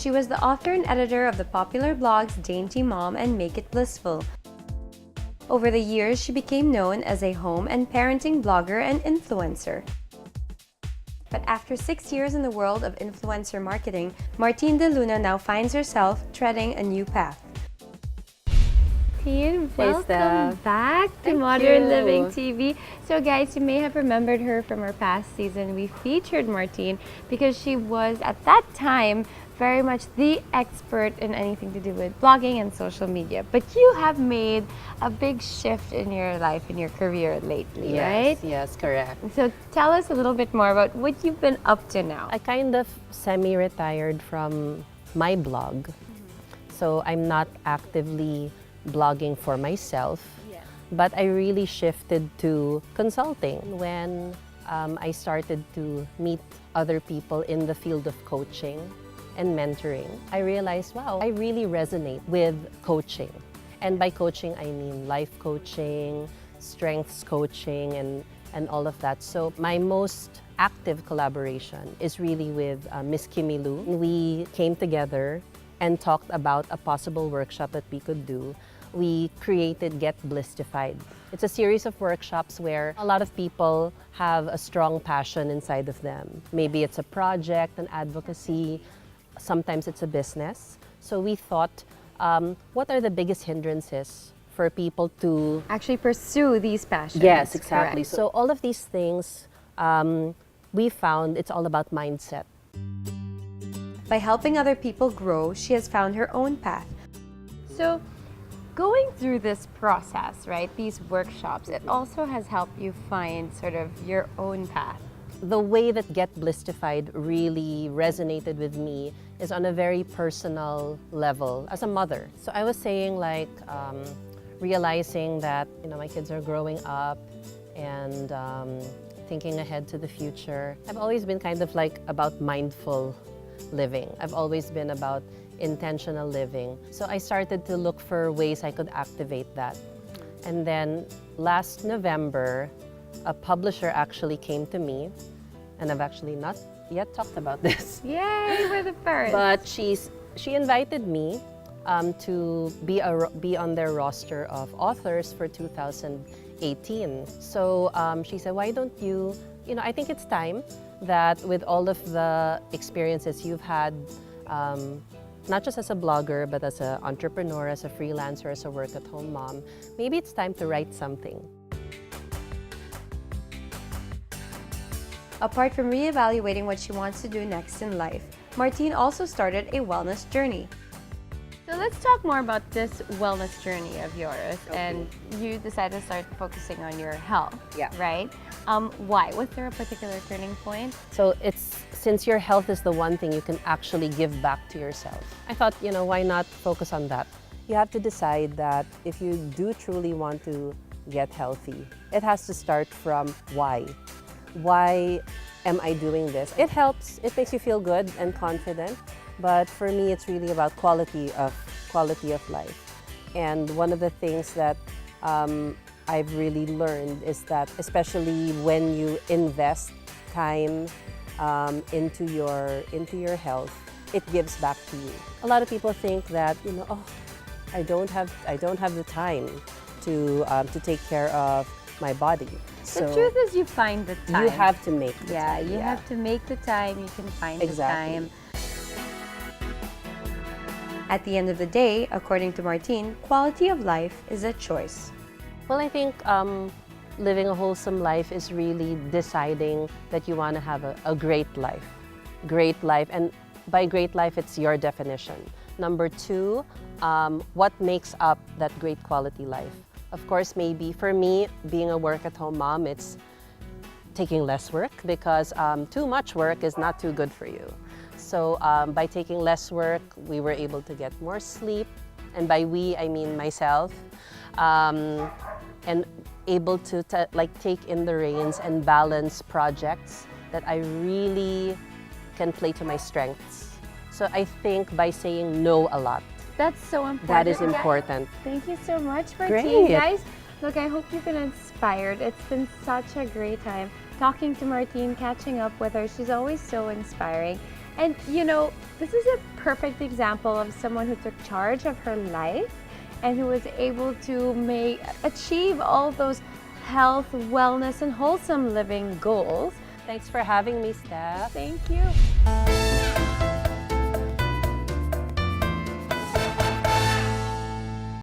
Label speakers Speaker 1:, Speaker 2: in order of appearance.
Speaker 1: she was the author and editor of the popular blogs Dainty Mom and Make It Blissful. Over the years, she became known as a home and parenting blogger and influencer. But after 6 years in the world of influencer marketing, Martine de Luna now finds herself treading a new path. Martine, welcome back to Modern Living TV. So guys, you may have remembered her from our past season. We featured Martine because she was, at that time, very much the expert in anything to do with blogging and social media. But you have made a big shift in your life, in your career lately, right?
Speaker 2: Yes, correct.
Speaker 1: So tell us a little bit more about what you've been up to now.
Speaker 2: I kind of semi-retired from my blog. So I'm not actively blogging for myself, but I really shifted to consulting when I started to meet other people in the field of coaching and mentoring. I realized, wow, I really resonate with coaching. And by coaching, I mean life coaching, strengths coaching, and all of that. So my most active collaboration is really with Miss Kimmy Lou. We came together and talked about a possible workshop that we could do. We created Get Blistified. It's a series of workshops where a lot of people have a strong passion inside of them. Maybe it's a project, an advocacy, sometimes it's a business. So we thought, what are the biggest hindrances for people to
Speaker 1: actually pursue these passions?
Speaker 2: Yes, exactly.
Speaker 1: Correct.
Speaker 2: So all of these things, we found it's all about mindset.
Speaker 1: By helping other people grow, she has found her own path. So, going through this process, right, these workshops, it also has helped you find sort of your own path.
Speaker 2: The way that Get Blistified really resonated with me is on a very personal level as a mother. So I was saying like, realizing that, you know, my kids are growing up and thinking ahead to the future. I've always been kind of like about mindful living. I've always been about intentional living. So I started to look for ways I could activate that. And then last November, a publisher actually came to me, and I've actually not yet talked about this.
Speaker 1: Yay, we're the first.
Speaker 2: But she invited me to be on their roster of authors for 2018. So she said, why don't you know, I think it's time that with all of the experiences you've had, not just as a blogger, but as an entrepreneur, as a freelancer, as a work-at-home mom, maybe it's time to write something.
Speaker 1: Apart from reevaluating what she wants to do next in life, Martine also started a wellness journey. So let's talk more about this wellness journey of yours. Okay. And you decided to start focusing on your health, right? Why? Was there a particular turning point?
Speaker 2: So it's, since your health is the one thing you can actually give back to yourself, I thought, you know, why not focus on that? You have to decide that if you do truly want to get healthy, it has to start from why. Why am I doing this? It helps, it makes you feel good and confident, but for me it's really about quality of life. And one of the things that I've really learned is that, especially when you invest time into your health, it gives back to you. A lot of people think that, you know, oh, I don't have the time to take care of my body.
Speaker 1: So the truth is, you find the time.
Speaker 2: You have to make the time.
Speaker 1: You have to make the time. You can find the time. At the end of the day, according to Martine, quality of life is a choice.
Speaker 2: Well, I think living a wholesome life is really deciding that you want to have a great life. Great life, and by great life, it's your definition. Number two, what makes up that great quality life? Of course, maybe for me, being a work-at-home mom, it's taking less work, because too much work is not too good for you. So by taking less work, we were able to get more sleep. And by we, I mean myself. And able to take in the reins and balance projects that I really can play to my strengths. So I think by saying no a lot,
Speaker 1: that's so important.
Speaker 2: That is important.
Speaker 1: Thank you so much, Martine. Guys, look, I hope you've been inspired. It's been such a great time talking to Martine, catching up with her. She's always so inspiring. And you know, this is a perfect example of someone who took charge of her life and who was able to achieve all those health, wellness, and wholesome living goals.
Speaker 2: Thanks for having me, Steph.
Speaker 1: Thank you.